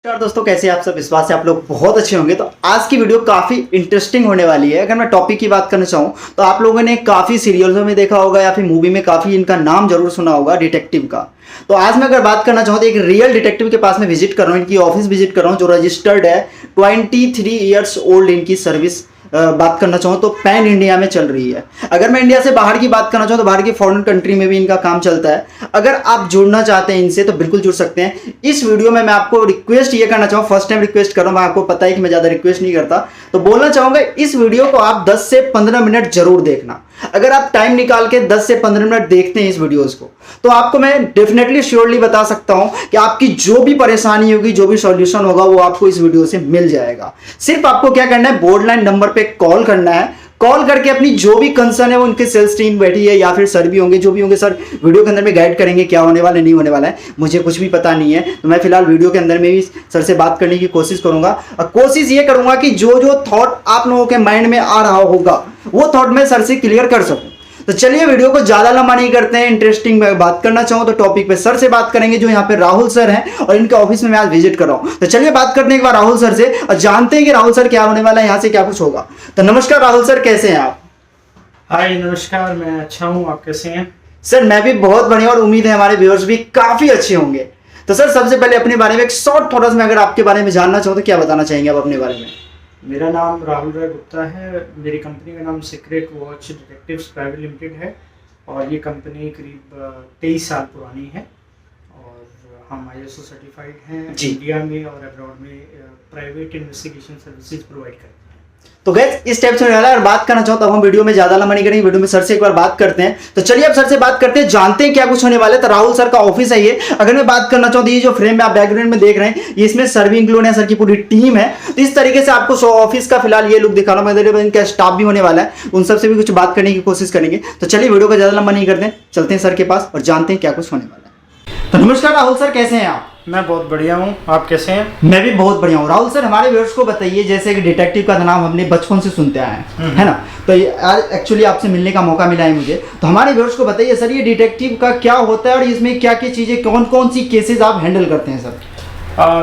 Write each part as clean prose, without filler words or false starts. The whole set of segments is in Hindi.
नमस्कार दोस्तों, कैसे हैं आप सब। विश्वास है आप लोग बहुत अच्छे होंगे। तो आज की वीडियो काफ़ी इंटरेस्टिंग होने वाली है। अगर मैं टॉपिक की बात करना चाहूँ तो आप लोगों ने काफ़ी सीरियल्सों में देखा होगा या फिर मूवी में काफ़ी इनका नाम जरूर सुना होगा, डिटेक्टिव का। तो आज मैं अगर बात करना चाहूँ तो एक रियल डिटेक्टिव के पास मैं विजिट कर रहा हूँ, इनकी ऑफिस विजिट कर रहा हूँ जो रजिस्टर्ड है। 23 ईयर्स ओल्ड इनकी सर्विस बात करना चाहूँ तो पैन इंडिया में चल रही है। अगर मैं इंडिया से बाहर की बात करना चाहूँ तो बाहर की फॉरेन कंट्री में भी इनका काम चलता है। अगर आप जुड़ना चाहते हैं इनसे तो बिल्कुल जुड़ सकते हैं। इस वीडियो में मैं आपको रिक्वेस्ट ये करना चाहूँ, फर्स्ट टाइम रिक्वेस्ट कर रहा हूँ, आपको पता है कि मैं ज़्यादा रिक्वेस्ट नहीं करता, तो बोलना चाहूँगा इस वीडियो को आप 10 से 15 मिनट जरूर देखना। अगर आप टाइम निकाल के 10 से 15 मिनट देखते हैं इस वीडियोस को तो आपको मैं डेफिनेटली श्योरली बता सकता हूं कि आपकी जो भी परेशानी होगी, जो भी सॉल्यूशन होगा वो आपको इस वीडियो से मिल जाएगा। सिर्फ आपको क्या करना है, बोर्ड लाइन नंबर पे कॉल करना है। कॉल करके अपनी जो भी कंसर्न है वो उनके सेल्स टीम बैठी है या फिर सर भी होंगे, जो भी होंगे सर वीडियो के अंदर में गाइड करेंगे क्या होने वाला है नहीं होने वाला है। मुझे कुछ भी पता नहीं है, तो मैं फिलहाल वीडियो के अंदर में भी सर से बात करने की कोशिश करूंगा और कोशिश ये करूंगा कि जो थॉट आप लोगों के माइंड में आ रहा होगा वो थॉट मैं सर से क्लियर कर सकूं। तो चलिए वीडियो को ज्यादा लंबा नहीं करते हैं। इंटरेस्टिंग बात करना चाहूँ तो टॉपिक पे सर से बात करेंगे जो यहाँ पे राहुल सर हैं और इनके ऑफिस में मैं आज विजिट कर रहा हूँ। तो चलिए बात करने के बाद राहुल सर से और जानते हैं कि राहुल सर क्या होने वाला है, यहाँ से क्या कुछ होगा। तो नमस्कार राहुल सर, कैसे हैं आप? हाय नमस्कार, मैं अच्छा हूँ, आप कैसे हैं? सर मैं भी बहुत बढ़िया और उम्मीद है हमारे व्यूअर्स भी काफी अच्छे होंगे। तो सर सबसे पहले अपने बारे में एक शॉर्ट थोड़ा सा मैं अगर आपके बारे में जानना चाहूँ तो क्या बताना चाहेंगे आप अपने बारे में? मेरा नाम राहुल राय गुप्ता है। मेरी कंपनी का नाम secret watch detectives private limited है और ये कंपनी करीब 23 साल पुरानी है और हम ISO सर्टिफाइड हैं। इंडिया में और अब्रॉड में प्राइवेट इन्वेस्टिगेशन सर्विसेज प्रोवाइड करते हैं। तो गैस इस टाइप से होने वाला है। अगर बात करना चाहो तो हम वीडियो में ज्यादा लंबा नहीं करेंगे, वीडियो में सर से एक बार बात करते हैं। तो चलिए अब सर से बात करते हैं, जानते हैं क्या कुछ होने वाला है। तो राहुल सर का ऑफिस है ये। अगर मैं बात करना चाहूँ तो ये जो फ्रेम में आप बैकग्राउंड में देख रहे हैं ये इसमें सर भी इंक्लूड है, सर की पूरी टीम है। तो इस तरीके से आपको ऑफिस का फिलहाल ये लुक दिखा रहा हूँ। इनका स्टाफ भी होने वाला है, उन सबसे भी कुछ बात करने की कोशिश करेंगे। तो चलिए वीडियो को ज्यादा लंबा नहीं करते हैं, चलते हैं सर के पास और जानते हैं क्या कुछ होने वाला है। तो नमस्कार राहुल सर, कैसे हैं आप? मैं बहुत बढ़िया हूँ, आप कैसे हैं? मैं भी बहुत बढ़िया हूँ। राहुल सर हमारे व्यूअर्स को बताइए, जैसे कि डिटेक्टिव का नाम हमने बचपन से सुनते आए हैं, है ना। तो आज एक्चुअली आपसे मिलने का मौका मिला है मुझे। तो हमारे व्यूअर्स को बताइए सर ये डिटेक्टिव का क्या होता है और इसमें क्या क्या चीज़ें, कौन कौन सी केसेस आप हैंडल करते हैं सर?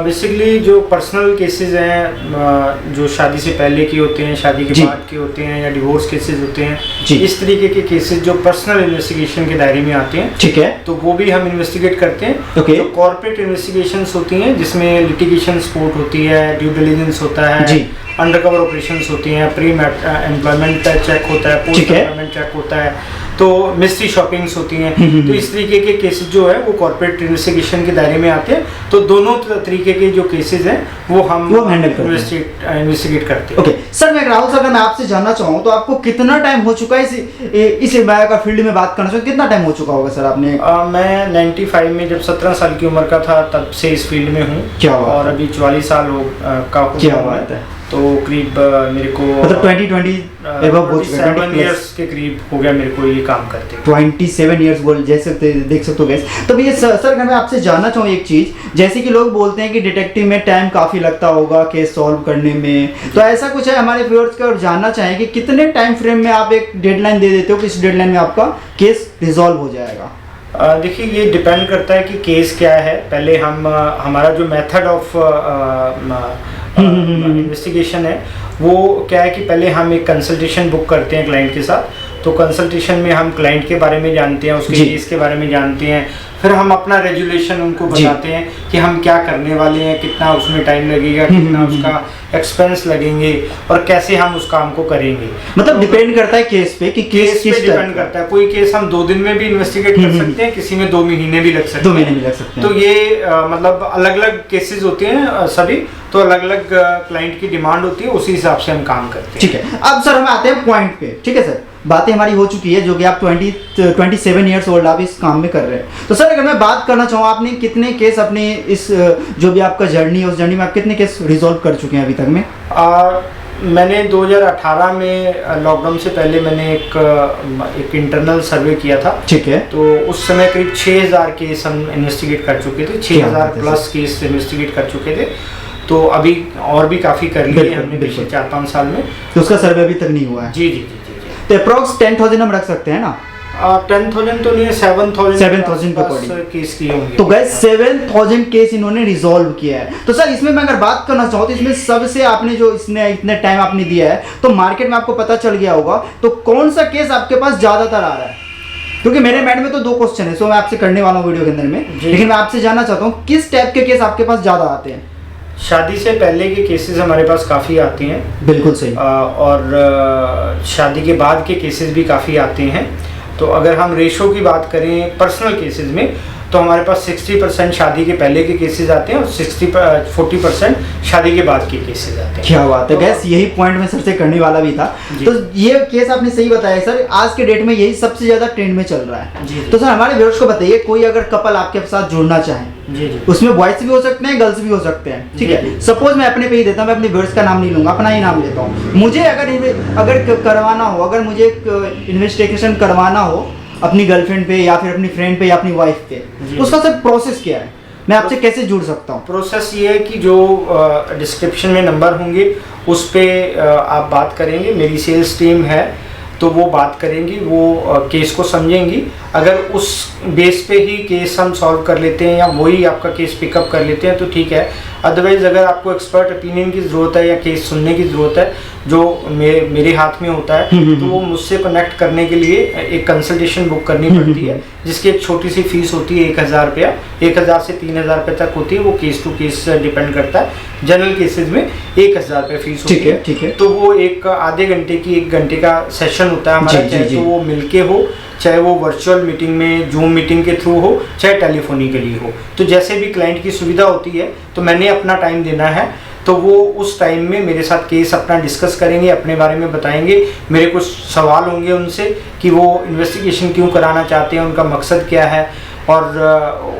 बेसिकली जो पर्सनल केसेस हैं, जो शादी से पहले के होते हैं, शादी के बाद के होते हैं या डिवोर्स केसेस होते हैं, इस तरीके के केसेस जो पर्सनल इन्वेस्टिगेशन के दायरे में आते हैं, ठीक है, तो वो भी हम इन्वेस्टिगेट करते हैं। जो कॉर्पोरेट इन्वेस्टिगेशंस होती हैं जिसमें लिटिगेशन सपोर्ट होती है, ड्यू डिलिजेंस होता है, अंडरकवर ऑपरेशंस होती हैं, प्री एम्प्लॉयमेंट चेक होता है, पोस्ट एम्प्लॉयमेंट चेक होता है, तो मिस्ट्री शॉपिंग्स होती हैं। तो इस तरीके के केसेस जो है वो कॉर्पोरेट इन्वेस्टिगेशन के दायरे में आते हैं। तो दोनों तरीके के जो केसेस हैं वो हम इन्वेस्टिगेट करते हैं। ओके सर, मैं राहुल सर, मैं आपसे जानना चाहूँ तो आपको कितना टाइम हो चुका है इस का फील्ड में बात करना चाहूँ, कितना टाइम हो चुका होगा सर आपने? मैं 95 में जब 17 साल की उम्र का था तब से इस फील्ड में हूँ। क्या और अभी 44 साल का क्या बात है। तो करीब मेरे को मतलब 27 इयर्स के करीब हो गया मेरे को ये काम करते। 27 इयर्स बोल जैसे देख सकते हो गैस। तो ये सर मैं आपसे जानना चाहूँ एक चीज़, जैसे कि लोग बोलते हैं कि डिटेक्टिव में टाइम काफ़ी लगता होगा केस सॉल्व करने में, तो ऐसा कुछ है हमारे व्यूअर्स का और जानना चाहें कि कितने टाइम फ्रेम में आप एक डेडलाइन दे देते हो कि इस डेडलाइन में आपका केस रिजॉल्व हो जाएगा? देखिए ये डिपेंड करता है कि केस क्या है। पहले हम हमारा जो मेथड ऑफ इन्वेस्टिगेशन है वो क्या है कि पहले हम एक कंसल्टेशन बुक करते हैं क्लाइंट के साथ। तो कंसल्टेशन में हम क्लाइंट के बारे में जानते हैं, उसके केस के बारे में जानते हैं, फिर हम अपना रेजुलेशन उनको बताते हैं कि हम क्या करने वाले हैं, कितना उसमें टाइम लगेगा, कितना उसका एक्सपेंस लगेंगे और कैसे हम उस काम को करेंगे। मतलब डिपेंड करता है केस पे कि केस पे डिपेंड करता है। कोई केस हम 2 दिन में भी इन्वेस्टिगेट कर सकते हैं, किसी में 2 महीने भी लग सकते हैं। 2 महीने भी लग सकते हैं। तो ये मतलब अलग अलग केसेस होते हैं सभी, तो अलग अलग क्लाइंट की डिमांड होती है, उसी हिसाब से हम काम करते हैं। ठीक है, अब सर हम आते हैं पॉइंट पे। ठीक है सर, बातें हमारी हो चुकी है जो कि आप 27 ईयर्स ओल्ड आप इस काम में कर रहे हैं। तो सर अगर मैं बात करना चाहूँ, आपने कितने केस अपने इस जो भी आपका जर्नी है उस जर्नी में आप कितने केस रिजॉल्व कर चुके हैं अभी तक में? मैंने 2018 में लॉकडाउन से पहले मैंने एक इंटरनल सर्वे किया था। ठीक है, तो उस समय करीब 6000 केस हम इन्वेस्टिगेट कर चुके थे, 6000 प्लस केस इन्वेस्टिगेट कर चुके थे। तो अभी और भी काफ़ी कर लिए हमने पिछले 4-5 साल में। तो उसका सर्वे अभी तक नहीं हुआ है? जी जी जी जी। तो अप्रॉक्स 10,000 हम रख सकते हैं ना? 10,000 तो नहीं है, 7,000 के अकॉर्डिंग केस किए होंगे। तो गैस 7,000 केस इन्होंने रिजॉल्व किया है। तो सर इसमें मैं अगर बात करना चाहूँ तो इसमें सबसे आपने जो इसने इतने टाइम आपने दिया है तो मार्केट में आपको पता चल गया होगा, तो कौन सा केस आपके पास ज्यादातर आ रहा है? क्योंकि मेरे माइंड में तो 2 क्वेश्चन है, सो मैं आपसे करने वाला हूँ वीडियो के अंदर में, लेकिन मैं आपसे जानना चाहता हूँ किस टाइप के केस आपके पास ज्यादा आते हैं? शादी से पहले के केसेस हमारे पास काफ़ी आते हैं। बिल्कुल सही। और शादी के बाद के केसेस भी काफ़ी आते हैं। तो अगर हम रेशो की बात करें पर्सनल केसेस में, तो हमारे पास 60% शादी के पहले के केसेस आते हैं और 40% शादी के बाद के केसेस आते हैं। क्या बात है गैस, यही पॉइंट मैं सर से करने वाला भी था। तो ये केस आपने सही बताया सर, आज के डेट में यही सबसे ज्यादा ट्रेंड में चल रहा है। तो सर हमारे व्यूअर्स को बताइए, कोई अगर कपल आपके साथ जुड़ना चाहे, उसमें बॉयज भी हो सकते हैं, गर्ल्स भी हो सकते हैं, ठीक है? सपोज मैं अपने पे ही देता हूँ, मैं अपने व्यूअर्स का नाम नहीं लूंगा, अपना ही नाम लेता हूँ। मुझे अगर करवाना हो, अगर मुझे इन्वेस्टिगेशन करवाना हो अपनी गर्लफ्रेंड पे या फिर अपनी फ्रेंड पे या अपनी वाइफ पे, उसका सर प्रोसेस क्या है? मैं आपसे कैसे जुड़ सकता हूँ? प्रोसेस ये है कि जो डिस्क्रिप्शन में नंबर होंगे उस पर आप बात करेंगे, मेरी सेल्स टीम है तो वो बात करेंगी, वो केस को समझेंगी। अगर उस बेस पे ही केस हम सॉल्व कर लेते हैं या वही आपका केस पिकअप कर लेते हैं तो ठीक है। अदरवाइज अगर आपको एक्सपर्ट ओपिनियन की ज़रूरत है या केस सुनने की ज़रूरत है जो मेरे हाथ में होता है, तो वो मुझसे कनेक्ट करने के लिए एक कंसल्टेशन बुक करनी पड़ती है, जिसकी एक छोटी सी फीस होती है 1,000 रुपया, 1,000 से 3,000 रुपये तक होती है। वो केस टू केस डिपेंड करता है। जनरल केसेस में 1,000 रुपये फीस होती है। ठीक है। तो वो एक आधे घंटे की 1 घंटे का सेशन होता है हमारा, चाहे तो वो मिलके हो, चाहे वो वर्चुअल मीटिंग में जूम मीटिंग के थ्रू हो, चाहे टेलीफोनिकली हो। तो जैसे भी क्लाइंट की सुविधा होती है, तो मैंने अपना टाइम देना है, तो वो उस टाइम में मेरे साथ केस अपना डिस्कस करेंगे, अपने बारे में बताएंगे। मेरे कुछ सवाल होंगे उनसे कि वो इन्वेस्टिगेशन क्यों कराना चाहते हैं, उनका मकसद क्या है और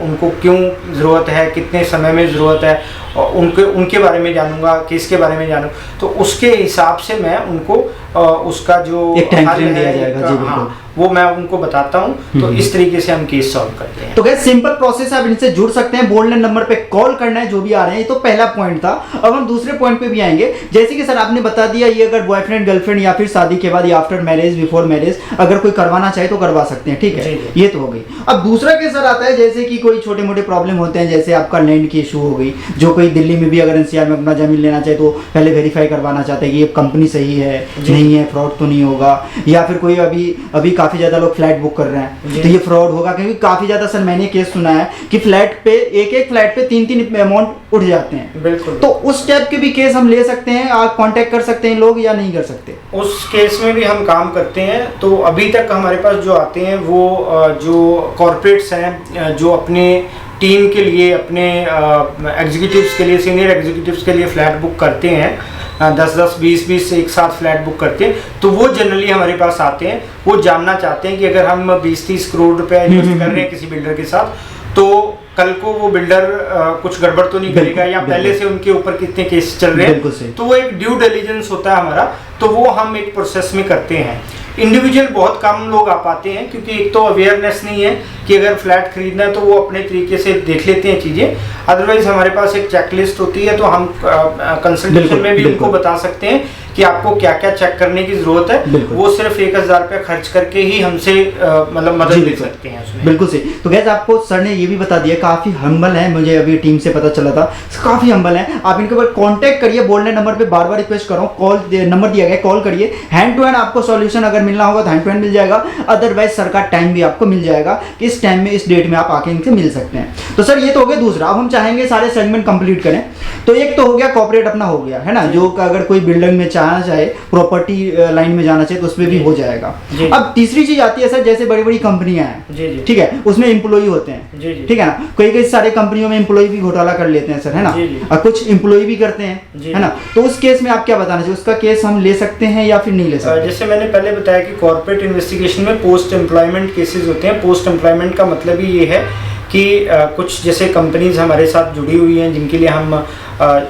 उनको क्यों ज़रूरत है, कितने समय में ज़रूरत है, और उनके बारे में जानूंगा, केस के बारे में जानूँ। तो उसके हिसाब से मैं उनको उसका जो हल है वो मैं उनको बताता हूँ। तो इस तरीके से हम केस सॉल्व करते हैं। तो गैस सिंपल प्रोसेस है, आप इनसे जुड़ सकते हैं, बोल्ड नंबर पे कॉल करना है जो भी आ रहे हैं। ये तो पहला पॉइंट था। अब हम दूसरे पॉइंट पे भी आएंगे। जैसे कि सर आपने बता दिया, ये अगर बॉयफ्रेंड गर्लफ्रेंड या फिर शादी के बाद या आफ्टर मैरिज बिफोर मैरिज अगर कोई करवाना चाहे तो करवा सकते हैं, ठीक है? ये तो हो गई। अब दूसरा केस सर आता है, जैसे कि कोई छोटे मोटे प्रॉब्लम होते हैं, जैसे आपका लैंड की इशू हो गई, जो कोई दिल्ली में भी अगर एनसीआर में अपना जमीन लेना चाहे तो पहले वेरीफाई करवाना चाहते हैं कि ये कंपनी सही है नहीं है, फ्रॉड तो नहीं होगा, या फिर कोई अभी काफी ज्यादा लोग फ्लैट बुक कर रहे हैं तो ये फ्रॉड होगा, क्योंकि काफी ज्यादा सर मैंने केस सुना है कि फ्लैट पे एक फ्लैट पे 3 अमाउंट उठ जाते हैं। बिल्कुल। तो उस टाइप के भी केस हम ले सकते हैं, आप कांटेक्ट कर सकते हैं लोग या नहीं कर सकते? उस केस में भी हम काम करते हैं। तो अभी तक हमारे पास जो आते हैं वो जो कॉर्पोरेट्स हैं, जो अपने टीम के लिए, अपने एग्जीक्यूटिव्स के लिए, सीनियर एग्जीक्यूटिव्स के लिए फ्लैट बुक करते हैं, 10-10, 20-20 एक साथ फ्लैट बुक करते हैं, तो वो जनरली हमारे पास आते हैं। वो जानना चाहते हैं कि अगर हम 20-30 करोड़ रुपए इन्वेस्ट कर रहे हैं किसी बिल्डर के साथ, तो कल को वो बिल्डर कुछ गड़बड़ तो नहीं करेगा, या पहले से उनके ऊपर कितने केस चल रहे हैं। तो वो एक ड्यू डिलिजेंस होता है हमारा, तो वो हम एक प्रोसेस में करते हैं। इंडिविजुअल बहुत कम लोग आ पाते हैं, क्योंकि एक तो अवेयरनेस नहीं है कि अगर फ्लैट खरीदना है तो वो अपने तरीके से देख लेते हैं चीज़ें। अदरवाइज हमारे पास एक चेकलिस्ट होती है, तो हम कंसल्टेशन में भी उनको बता सकते हैं कि आपको क्या क्या चेक करने की जरूरत है। वो सिर्फ 1,000 रुपये खर्च करके ही हमसे मतलब मदद ले सकते हैं उसमें। बिल्कुल सही। तो गैस आपको सर ने ये भी बता दिया, काफ़ी हम्बल है, मुझे अभी टीम से पता चला था, काफ़ी हम्बल है। आप इनके ऊपर कॉन्टैक्ट करिए, बोलने नंबर पे बार बार रिक्वेस्ट कर रहा हूँ, कॉल नंबर दिया गया, कॉल करिए। हैंड टू हैंड आपको सॉल्यूशन अगर मिलना होगा तो हैंड टू हैंड मिल जाएगा, अदरवाइज सर का टाइम भी आपको मिल जाएगा कि इस टाइम में इस डेट में आप आके इनसे मिल सकते हैं। तो सर ये तो हो गया दूसरा। अब हम चाहेंगे सारे सेगमेंट कंप्लीट करें। तो एक तो हो गया कॉर्पोरेट अपना हो गया है ना, जो अगर कोई बिल्डिंग में चाहना चाहे, प्रॉपर्टी लाइन में जाना चाहिए तो उसमें भी हो जाएगा। अब तीसरी चीज आती है सर, जैसे बड़ी बड़ी कंपनियां हैं, ठीक है, उसमें एम्प्लॉई होते हैं, ठीक है ना। कई सारे कंपनियों में एम्प्लॉई भी घोटाला कर लेते हैं सर, है ना, और कुछ एम्प्लॉई भी करते हैं, है ना। तो उस केस में आप क्या बताना चाहिए, उसका केस हम ले सकते हैं या फिर नहीं ले सकते? जैसे मैंने पहले बताया कि कॉर्पोरेट इन्वेस्टिगेशन में पोस्ट एम्प्लॉयमेंट केसेस होते हैं। पोस्ट एम्प्लॉयमेंट का मतलब ही ये है कि कुछ जैसे कंपनीज हमारे साथ जुड़ी हुई हैं जिनके लिए हम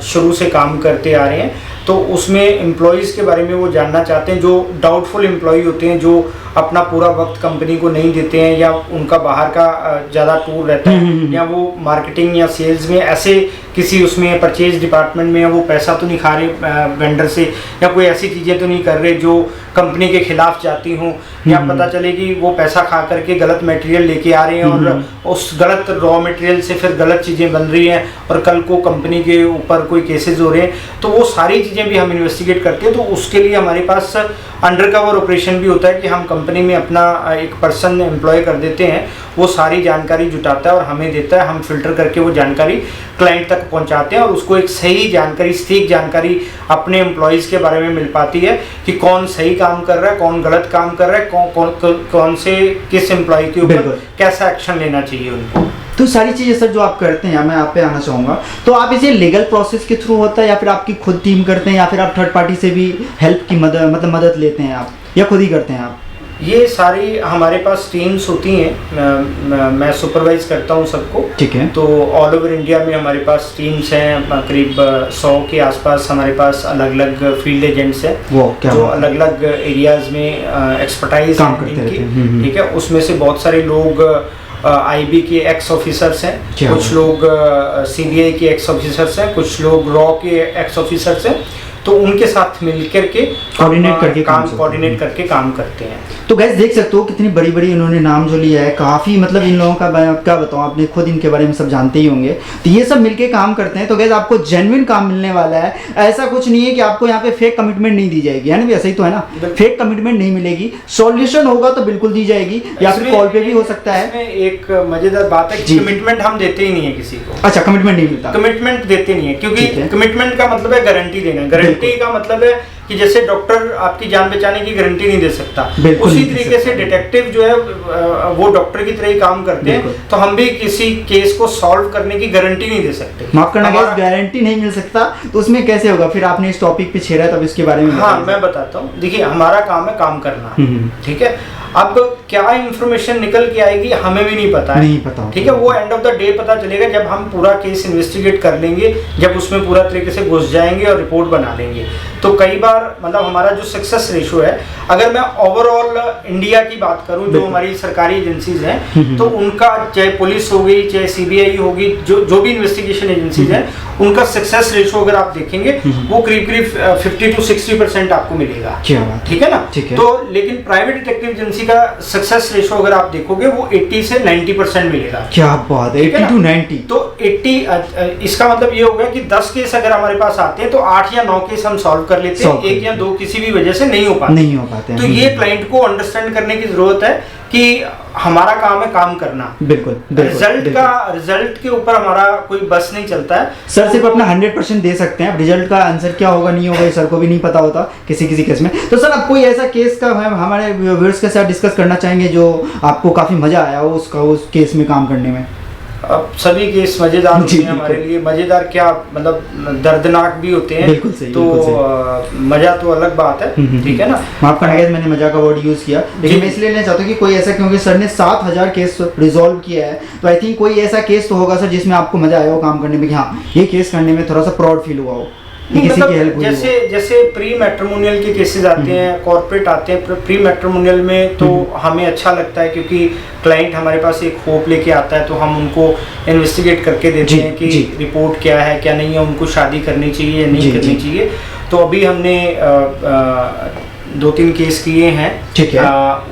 शुरू से काम करते आ रहे हैं, तो उसमें एम्प्लॉयज़ के बारे में वो जानना चाहते हैं, जो डाउटफुल एम्प्लॉय होते हैं, जो अपना पूरा वक्त कंपनी को नहीं देते हैं, या उनका बाहर का ज़्यादा टूर रहता है, या वो मार्केटिंग या सेल्स में ऐसे किसी उसमें परचेज डिपार्टमेंट में वो पैसा तो नहीं खा रहे वेंडर से, या कोई ऐसी चीज़ें तो नहीं कर रहे जो कंपनी के खिलाफ जाती हों, या पता चले कि वो पैसा खा करके गलत मटेरियल लेके आ रहे हैं और उस गलत रॉ मटेरियल से फिर गलत चीज़ें बन रही हैं और कल को कंपनी के ऊपर कोई केसेस हो रहे हैं। तो वो सारी चीज़ें भी हम इन्वेस्टिगेट करते हैं। तो उसके लिए हमारे पास अंडरकवर ऑपरेशन भी होता है कि हम कंपनी में अपना एक पर्सन एम्प्लॉय कर देते हैं, वो सारी जानकारी जुटाता है और हमें देता है, हम फिल्टर करके वो जानकारी क्लाइंट तक पहुंचाते हैं और उसको एक सही जानकारी, सटीक जानकारी अपने एम्प्लॉयज़ के बारे में मिल पाती है कि कौन सही काम कर रहा है, कौन गलत काम कर रहा है, कौन से किस एम्प्लॉय के ऊपर कैसा एक्शन लेना चाहिए उनको। तो सारी चीज़ें सर जो आप करते हैं, मैं आप पे आना चाहूँगा, तो आप इसे लीगल प्रोसेस के थ्रू होता है या फिर आपकी खुद टीम करते हैं या फिर आप थर्ड पार्टी से भी हेल्प की मदद लेते हैं आप, या खुद ही करते हैं आप? ये सारी हमारे पास टीम्स होती हैं, मैं सुपरवाइज करता हूँ सबको। ठीक है। तो ऑल ओवर इंडिया में हमारे पास टीम्स हैं, करीब 100 के आसपास हमारे पास अलग अलग फील्ड एजेंट्स हैं जो अलग अलग एरियाज में एक्सपर्टाइज काम करते हैं। ठीक है। उसमें से बहुत सारे लोग आईबी के एक्स ऑफिसर्स हैं, कुछ लोग सीबीआई के एक्स ऑफिसर्स हैं, कुछ लोग रॉ के एक्स ऑफिसर्स हैं। तो उनके साथ मिलकर के कोऑर्डिनेट करके काम करते हैं। तो गैस देख सकते हो कितनी बड़ी बड़ी इन्होंने नाम जो लिया है, काफ़ी मतलब इन लोगों का क्या बताऊँ, आपने खुद इनके बारे में सब जानते ही होंगे। तो ये सब मिलके काम करते हैं। तो गैस आपको जेन्युइन काम मिलने वाला है, ऐसा कुछ नहीं है कि आपको यहाँ पे फेक कमिटमेंट नहीं दी जाएगी, है ना? ऐसा ही तो है ना, फेक कमिटमेंट नहीं मिलेगी। सॉल्यूशन होगा तो बिल्कुल दी जाएगी, या फिर कॉल पे भी हो सकता है। एक मजेदार बात है कि कमिटमेंट हम देते ही नहीं है किसी को। अच्छा, कमिटमेंट नहीं मिलता? कमिटमेंट देते नहीं है, क्योंकि कमिटमेंट का मतलब है गारंटी देना। गारंटी का मतलब है कि जैसे डॉक्टर आपकी जान बचाने की गारंटी नहीं दे सकता, उसी तरीके से डिटेक्टिव जो है वो डॉक्टर की तरह ही काम करते हैं। तो हम भी किसी केस को सॉल्व करने की गारंटी नहीं दे सकते। माफ करना, गारंटी नहीं मिल सकता, तो उसमें कैसे होगा? फिर आपने इस टॉपिक पे छेड़ा, तब इसके बारे में। हाँ, मैं बताता हूँ। देखिए, हमारा काम है काम करना, ठीक है। अब क्या इंफॉर्मेशन निकल के आएगी हमें भी नहीं पता है, ठीक है। वो एंड ऑफ द डे पता चलेगा जब हम पूरा केस इन्वेस्टिगेट कर लेंगे, जब उसमें पूरा तरीके से घुस जाएंगे और रिपोर्ट बना लेंगे। तो कई बार मतलब हमारा जो सक्सेस रेशो है, अगर मैं ओवरऑल इंडिया की बात करूं, जो हमारी सरकारी एजेंसीज हैं, तो उनका चाहे पुलिस हो गई, चाहे सीबीआई होगी, जो भी इन्वेस्टिगेशन एजेंसीज हैं, उनका सक्सेस रेशो अगर आप देखेंगे वो करीब 50 to 60% आपको मिलेगा, ठीक है ना। तो लेकिन प्राइवेट डिटेक्टिव एजेंसी का सक्सेस रेशो अगर आप देखोगे वो 80 से 90% मिलेगा। क्या बात है, 80 to 90। तो 80, इसका मतलब ये होगा कि 10 केस अगर हमारे पास आते हैं तो 8 या 9 केस हम सॉल्व कर लेते हैं, 1 या 2 किसी भी वजह से नहीं हो पाते। तो ये क्लाइंट को अंडरस्टैंड करने की जरूरत है कि हमारा काम है काम करना। बिल्कुल। रिजल्ट के ऊपर हमारा कोई बस नहीं चलता है। सर सिर्फ अपना 100% दे सकते हैं, रिजल्ट का आंसर क्या होगा नहीं होगा सर को भी नहीं पता होता किसी केस में। तो सर आप कोई ऐसा केस का हमारे व्यूअर्स के साथ डिस्कस करना चाहेंगे जो आपको काफी मजा आया हो उस केस में काम करने में? अब सभी केस मजेदार होते हैं हमारे लिए। मजेदार क्या, मतलब दर्दनाक भी होते हैं। बिल्कुल सही, तो मजा तो अलग बात है, ठीक है ना। माफ करना गाइस, मैंने मजा का वर्ड यूज किया, लेकिन मैं इसलिए लेना चाहता हूँ कि कोई ऐसा, क्योंकि सर ने 7000 केस रिजॉल्व किया है, तो आई थिंक कोई ऐसा केस तो होगा सर जिसमें आपको मजा आया हो काम करने में, कि हाँ ये केस करने में थोड़ा सा प्राउड फील हुआ हो, मतलब जैसे प्री मैट्रिमोनियल के केसेस आते हैं, कॉर्पोरेट आते हैं प्री मैट्रिमोनियल में, तो हमें अच्छा लगता है क्योंकि क्लाइंट हमारे पास एक होप लेके आता है, तो हम उनको इन्वेस्टिगेट करके देते हैं कि रिपोर्ट क्या है क्या नहीं है, उनको शादी करनी चाहिए या नहीं करनी चाहिए। तो अभी हमने 2-3 केस किए हैं, ठीक है।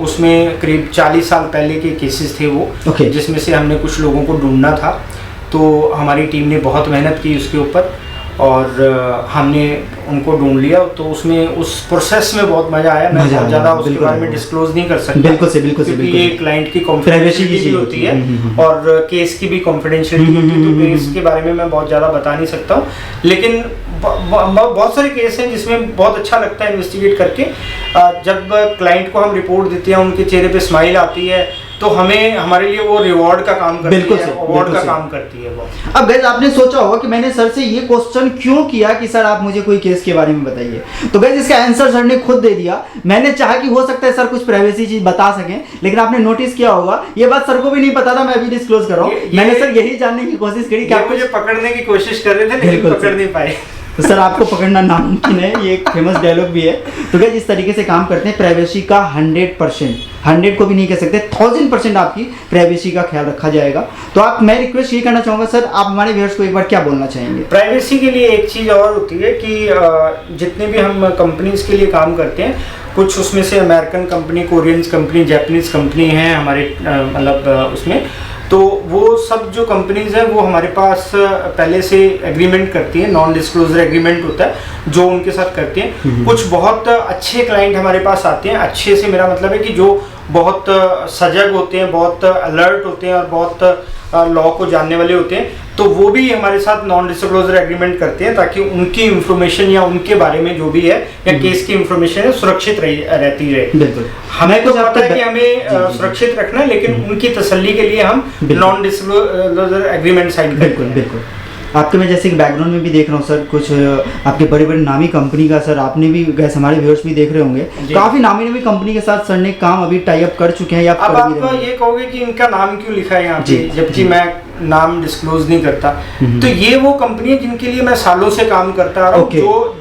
उसमें करीब 40 साल पहले के केसेस थे वो, जिसमें से हमने कुछ लोगों को ढूंढना था। तो हमारी टीम ने बहुत मेहनत की उसके ऊपर और हमने उनको ढूंढ लिया। तो उसमें उस प्रोसेस में बहुत मजा आया। मैं बहुत ज़्यादा उसके बारे में डिस्क्लोज नहीं कर सकता, क्योंकि ये क्लाइंट की कॉन्फिडेंशियलिटी भी होती है और केस की भी कॉन्फिडेंशियलिटी होती है। तो केस के बारे में मैं बहुत ज़्यादा बता नहीं सकता हूँ, लेकिन बहुत सारे केस हैं जिसमें बहुत अच्छा लगता है इन्वेस्टिगेट करके। जब क्लाइंट को हम रिपोर्ट देते हैं, उनके चेहरे पे स्माइल आती है, तो हमारे लिए वो रिवॉर्ड का काम करती है, अवार्ड का काम करती है वो। अब गाइस आपने सोचा होगा कि मैंने सर से ये क्वेश्चन क्यों किया कि सर आप मुझे कोई केस के बारे में बताइए। तो गाइस इसका आंसर सर ने खुद दे दिया। मैंने चाहा कि हो सकता है सर कुछ प्राइवेसी चीज बता सकें, लेकिन आपने नोटिस किया होगा ये बात सर को भी नहीं पता था, मैं अभी डिस्क्लोज कर रहा हूँ। मैंने सर यही जानने की कोशिश करी कि आप मुझे पकड़ने की कोशिश कर रहे थे, लेकिन पकड़ नहीं पाए। तो सर आपको पकड़ना नामुमकिन है, ये एक फेमस डायलॉग भी है। तो क्या इस तरीके से काम करते हैं, प्राइवेसी का 100%, 100 को भी नहीं कह सकते, 1000% आपकी प्राइवेसी का ख्याल रखा जाएगा। तो आप, मैं रिक्वेस्ट ये करना चाहूँगा सर, आप हमारे व्यूअर्स को एक बार क्या बोलना चाहेंगे? प्राइवेसी के लिए एक चीज़ और होती है कि जितने भी हम कंपनीज के लिए काम करते हैं, कुछ उसमें से American company, Korean company, Japanese company हैं हमारे मतलब उसमें, तो वो सब जो कंपनीज हैं वो हमारे पास पहले से एग्रीमेंट करती हैं, नॉन डिस्क्लोजर एग्रीमेंट होता है जो उनके साथ करती हैं। कुछ बहुत अच्छे क्लाइंट हमारे पास आते हैं, अच्छे से मेरा मतलब है कि जो बहुत सजग होते हैं, बहुत अलर्ट होते हैं और बहुत लॉ को जानने वाले होते हैं, तो वो भी हमारे साथ नॉन डिस्क्लोजर एग्रीमेंट करते हैं ताकि उनकी इंफॉर्मेशन या उनके बारे में जो भी है या केस की इंफॉर्मेशन है सुरक्षित रहती रहे। बिल्कुल, हमें तो पता है कि हमें सुरक्षित रखना है, लेकिन उनकी तसल्ली के लिए हम नॉन डिस्क्लोजर एग्रीमेंट साइन करते हैं। बिल्कुल। आपके मैं जैसे कि बैकग्राउंड में भी देख रहा हूँ सर, कुछ आपके बड़े बड़े नामी कंपनी का सर, आपने भी गैस, हमारे व्यूअर्स भी देख रहे होंगे, काफी नामी कंपनी के साथ सर ने काम अभी टाई अप कर चुके हैं या अब आप ये कहोगे कि इनका नाम क्यों लिखा है यहाँ पे, जबकि मैं नाम डिस्क्लोज नहीं करता। तो ये वो कंपनी है जिनके लिए मैं सालों से काम करता आ रहा हूँ,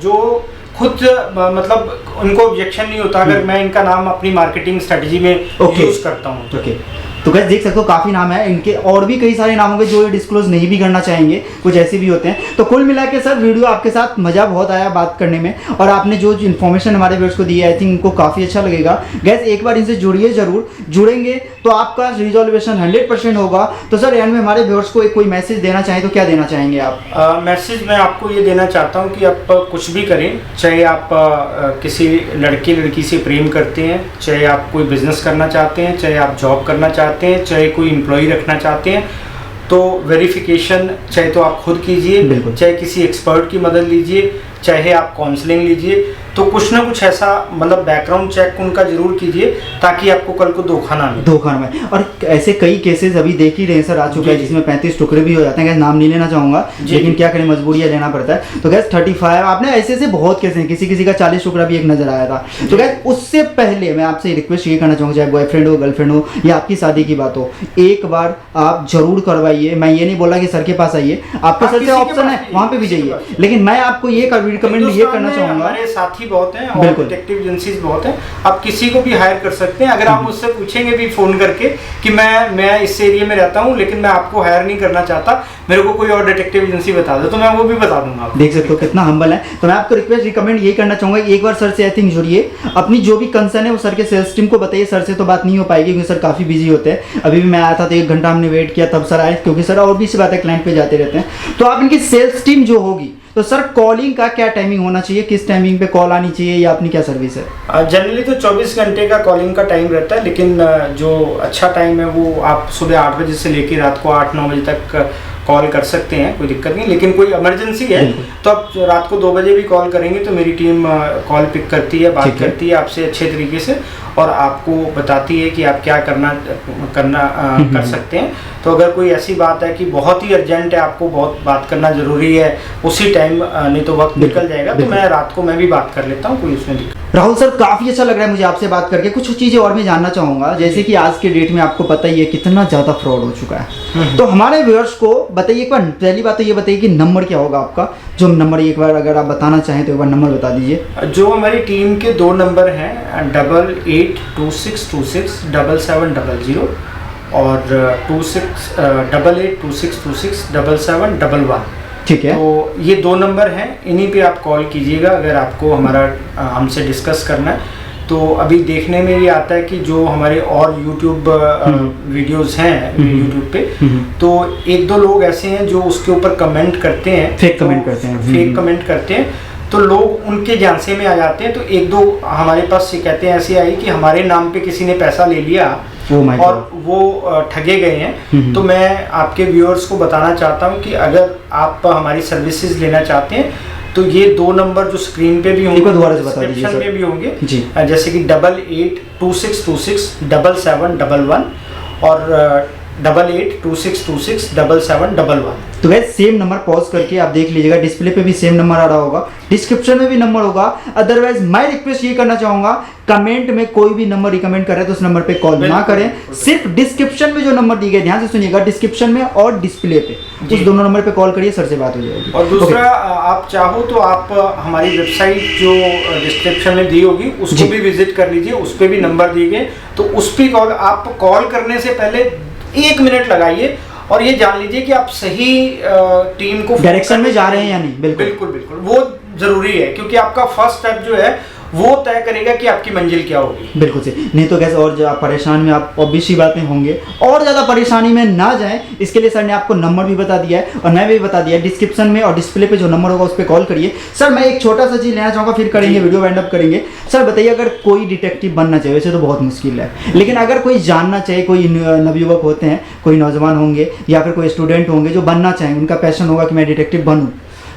जो खुद मतलब उनको ऑब्जेक्शन नहीं होता अगर मैं इनका नाम अपनी मार्केटिंग स्ट्रेटजी में यूज करता हूँ। तो कैसे देख सकते हो काफ़ी नाम है इनके, और भी कई सारे नाम होंगे जो ये डिस्क्लोज नहीं भी करना चाहेंगे, कुछ ऐसे भी होते हैं। तो कुल मिला के सर वीडियो आपके साथ मज़ा बहुत आया बात करने में, और आपने जो इन्फॉर्मेशन हमारे व्यूअर्स को दी है, आई थिंक इनको काफ़ी अच्छा लगेगा। गैस एक बार इनसे जुड़िए ज़रूर, जुड़ेंगे तो आपका रिजोल्यूशन 100% होगा। तो सर एंड में हमारे व्यूअर्स को कोई मैसेज देना चाहें तो क्या देना चाहेंगे आप? मैसेज मैं आपको ये देना चाहता हूँ कि आप कुछ भी करें, चाहे आप किसी लड़की से प्रेम करते हैं, चाहे आप कोई बिजनेस करना चाहते हैं, चाहे आप जॉब करना चाहते हैं, चाहे कोई एम्प्लॉय रखना चाहते हैं, तो वेरिफिकेशन चाहे तो आप खुद कीजिए, चाहे किसी एक्सपर्ट की मदद लीजिए, चाहे आप काउंसलिंग लीजिए, तो कुछ ना कुछ ऐसा मतलब बैकग्राउंड चेक उनका जरूर कीजिए ताकि आपको कल को धोखा ना मिले। और ऐसे कई केसेस अभी देख ही रहे हैं सर, आ चुके हैं जिसमें 35 टुकड़े भी हो जाते हैं। नाम नहीं लेना चाहूंगा, लेकिन क्या करें, मजबूरी लेना पड़ता है। तो गैस 35 आपने ऐसे बहुत केस हैं, किसी का 40 टुकड़ा भी एक नजर आया था। तो गैस उससे पहले मैं आपसे रिक्वेस्ट ये करना चाहूँगा, चाहे बॉयफ्रेंड हो, गर्लफ्रेंड हो या आपकी शादी की बात हो, एक बार आप जरूर करवाइए। मैं ये नहीं बोला कि सर के पास आइए, आपके सर से ऑप्शन है वहाँ पे भी जाइए, लेकिन मैं आपको ये रिकमेंड ये करना चाहूँगा, हमारे साथी बहुत हैं और डिटेक्टिव एजेंसीज बहुत हैं, आप किसी को भी हायर कर सकते हैं। अगर आप मुझसे पूछेंगे भी फोन करके कि मैं इस एरिया में रहता हूं लेकिन मैं आपको हायर नहीं करना चाहता, मेरे को कोई और डिटेक्टिव एजेंसी बता दो, तो मैं वो भी बता दूंगा। देख सकते हो कितना हम्बल है। तो मैं आपको रिकमेंड यही करना चाहूंगा, एक बार सर से आई थिंक जुड़िए, अपनी जो भी कंसर्न है वो सर के सेल्स टीम को बताइए। सर से तो बात नहीं हो पाएगी क्योंकि सर काफ़ी बिजी होते हैं। अभी भी मैं आया था तो 1 घंटा हमने वेट किया, तब सर आए, क्योंकि सर और भी सी बात है, क्लाइंट पे जाते रहते हैं। तो आप इनकी सेल्स टीम जो होगी, तो सर कॉलिंग का क्या टाइमिंग होना चाहिए, किस टाइमिंग पे कॉल आनी चाहिए, या अपनी क्या सर्विस है? जनरली तो 24 घंटे का कॉलिंग का टाइम रहता है, लेकिन जो अच्छा टाइम है वो आप सुबह 8 बजे से लेकर रात को 8-9 बजे तक कॉल कर सकते हैं, कोई दिक्कत नहीं। लेकिन कोई इमरजेंसी है तो आप रात को 2 बजे भी कॉल करेंगे तो मेरी टीम कॉल पिक करती है, बात करती है आपसे अच्छे तरीके से और आपको बताती है कि आप क्या कर सकते हैं। तो अगर कोई ऐसी बात है कि बहुत ही अर्जेंट है, आपको बहुत बात करना ज़रूरी है उसी टाइम, नहीं तो वक्त निकल जाएगा, तो मैं रात को मैं भी बात कर लेता हूँ, कोई उसमें दिक्कत। राहुल सर काफ़ी अच्छा लग रहा है मुझे आपसे बात करके। कुछ चीज़ें और मैं जानना चाहूँगा, जैसे कि आज के डेट में आपको पता ही है कितना ज़्यादा फ्रॉड हो चुका है, तो हमारे व्यूअर्स को बताइए एक बार, पहली बात तो ये बताइए कि नंबर क्या होगा आपका, जो नंबर एक बार अगर आप बताना चाहें तो एक बार नंबर बता दीजिए। जो हमारी टीम के 2 नंबर हैं, 8826267700 और 8826267711। ठीक है, तो ये 2 नंबर हैं, इन्हीं पे आप कॉल कीजिएगा अगर आपको हमसे डिस्कस करना है। तो अभी देखने में ये आता है कि जो हमारे और यूट्यूब वीडियोस हैं यूट्यूब पे, तो 1-2 लोग ऐसे हैं जो उसके ऊपर कमेंट करते हैं, फेक कमेंट करते हैं, तो लोग उनके झांसे में आ जाते हैं। तो 1-2 हमारे पास शिकायतें ऐसी आई कि हमारे नाम पे किसी ने पैसा ले लिया और वो ठगे गए हैं। तो मैं आपके व्यूअर्स को बताना चाहता हूं कि अगर आप हमारी सर्विसेज लेना चाहते हैं तो ये 2 नंबर जो स्क्रीन पे भी होंगे, डिस्क्रिप्शन में भी होंगे, जैसे कि 8826267711 और 8826267711। तो गैस सेम नंबर पॉज करके आप देख लीजिएगा, डिस्प्ले पे भी सेम नंबर आ रहा होगा, डिस्क्रिप्शन में भी नंबर होगा। अदरवाइज मैं रिक्वेस्ट ये करना चाहूंगा, कमेंट में कोई भी नंबर रिकमेंड करे तो उस नंबर पे कॉल ना करें, सिर्फ डिस्क्रिप्शन में जो नंबर दी गए, ध्यान से सुनिएगा, डिस्क्रिप्शन में और डिस्प्ले पे उस दोनों नंबर पे कॉल करिए, सर से बात हो जाएगी। और दूसरा आप चाहो तो आप हमारी वेबसाइट जो डिस्क्रिप्शन में दी होगी उसको भी विजिट कर लीजिए, उस पर भी नंबर दिए गए, तो उस पर आप कॉल करने से पहले 1 मिनट लगाइए और ये जान लीजिए कि आप सही टीम को डायरेक्शन में जा रहे हैं या नहीं। बिल्कुल बिल्कुल बिल्कुल, वो जरूरी है, क्योंकि आपका फर्स्ट स्टेप जो है वो तय करेगा कि आपकी मंजिल क्या होगी। बिल्कुल सही, नहीं तो कैसे और जो आप परेशान में आप ऑब्वियसली बात में होंगे, और ज़्यादा परेशानी में ना जाएं, इसके लिए सर ने आपको नंबर भी बता दिया है और मैं भी बता दिया है, डिस्क्रिप्शन में और डिस्प्ले पे जो नंबर होगा उस पर कॉल करिए। सर मैं एक छोटा सा चीज़ लेना चाहूँगा, फिर करेंगे वीडियो वाइंड अप करेंगे। सर बताइए, अगर कोई डिटेक्टिव बनना चाहिए, वैसे तो बहुत मुश्किल है, लेकिन अगर कोई जानना चाहिए, कोई नवयुवक होते हैं, कोई नौजवान होंगे या फिर कोई स्टूडेंट होंगे जो बनना चाहें, उनका पैशन होगा कि मैं डिटेक्टिव बनूँ,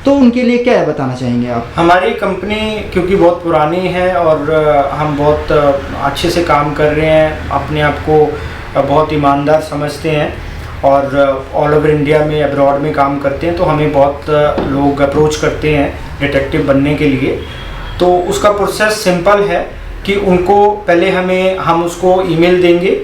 तो उनके लिए क्या बताना चाहेंगे आप? हमारी कंपनी क्योंकि बहुत पुरानी है और हम बहुत अच्छे से काम कर रहे हैं, अपने आप को बहुत ईमानदार समझते हैं और ऑल ओवर इंडिया में, अब्रॉड में काम करते हैं, तो हमें बहुत लोग अप्रोच करते हैं डिटेक्टिव बनने के लिए। तो उसका प्रोसेस सिंपल है कि उनको पहले हम उसको ईमेल देंगे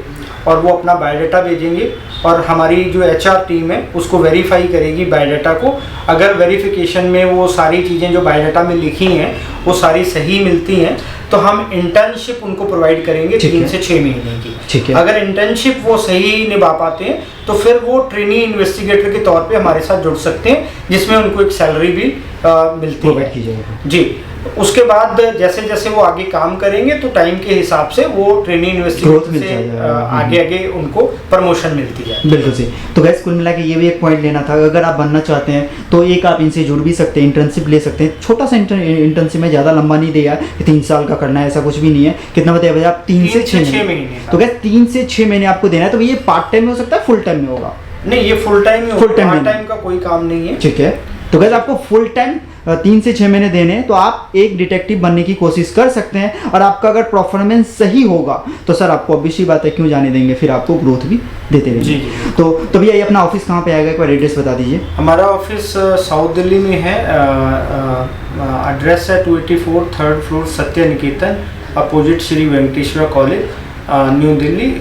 और वो अपना बायोडाटा भेजेंगे और हमारी जो HR टीम है उसको वेरीफाई करेगी बायोडाटा को। अगर वेरिफिकेशन में वो सारी चीज़ें जो बायोडाटा में लिखी हैं वो सारी सही मिलती हैं तो हम इंटर्नशिप उनको प्रोवाइड करेंगे 3 से 6 महीने की। ठीक है। अगर इंटर्नशिप वो सही निभा पाते हैं तो फिर वो ट्रेनी इन्वेस्टिगेटर के तौर पे हमारे साथ जुड़ सकते हैं, जिसमें उनको एक सैलरी भी मिलती है जी। उसके बाद जैसे जैसे वो आगे काम करेंगे तो टाइम के हिसाब से वो ट्रेनी इन्वेस्टिगेटर से आगे आगे उनको प्रमोशन मिलती है। बिल्कुल सही। तो गैस कुल मिला के ये भी एक पॉइंट लेना था, अगर आप बनना चाहते हैं तो एक आप इनसे जुड़ भी सकते हैं, इंटर्नशिप ले सकते हैं। छोटा सा इंटर्नशिप में, ज़्यादा लंबा नहीं दिया कि 3 साल का करना है, ऐसा कुछ भी नहीं है। कितना बताइए भैया आप? 3 से 6 महीने। तो गैस 3 से 6 महीने आपको देना है। तो ये पार्ट टाइम में हो सकता है, फुल टाइम में होगा? नहीं, ये फुल टाइम में, पार्ट टाइम का कोई काम नहीं है। ठीक है। तो गैस आपको फुल टाइम 3 से 6 महीने देने, तो आप एक डिटेक्टिव बनने की कोशिश कर सकते हैं। और आपका अगर परफॉर्मेंस सही होगा तो सर आपको ऑब्वियसली बात है क्यों जाने देंगे, फिर आपको ग्रोथ भी देते रहेंगे। जी। तो भैया ये अपना ऑफिस कहाँ पे आएगा, एक बार एड्रेस बता दीजिए। हमारा ऑफिस साउथ दिल्ली में है, एड्रेस है 284 3rd floor Satya Niketan, opposite Shri Venkateswara college, New Delhi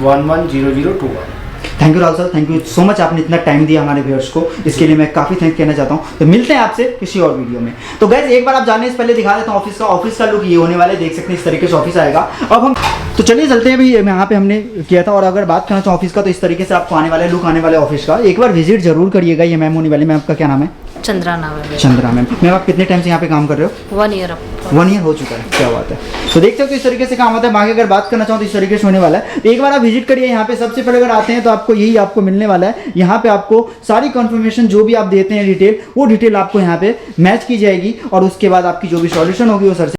110021। Thank you Rahul sir, thank you so much, आपने इतना टाइम दिया हमारे व्यूअर्स को, इसके लिए मैं काफ़ी थैंक कहना चाहता हूँ। तो मिलते हैं आपसे किसी और वीडियो में। तो गैस एक बार आप जाने से पहले दिखा देता हूँ ऑफिस का लुक ये होने वाला है, देख सकते हैं इस तरीके से ऑफिस आएगा। अब हम तो चलिए चलते हैं, अभी यहाँ पे हमने किया था। और अगर बात करना चाहूँ ऑफिस का, तो इस तरीके से आपको आने वाले लुक आने वाले ऑफिस का एक बार विजिट जरूर करिएगा। ये मैम होने वाली, मैम आपका क्या नाम है? चंद्रा नाम है। चंद्रा मैम आप कितने टाइम से यहाँ पे काम कर रहे हो? 1 ईयर। 1 ईयर हो चुका है, क्या बात है। तो देख सकते हो इस तरीके से काम होता है। आगे अगर बात करना चाहूँ तो इस तरीके से होने वाला है। तो एक बार आप विजिट करिए यहाँ पे। सबसे पहले अगर आते हैं तो आपको यही आपको मिलने वाला है। यहाँ पे आपको सारी कंफर्मेशन जो भी आप देते हैं डिटेल, वो डिटेल आपको यहाँ पे मैच की जाएगी और उसके बाद आपकी जो भी सॉल्यूशन होगी वो सर से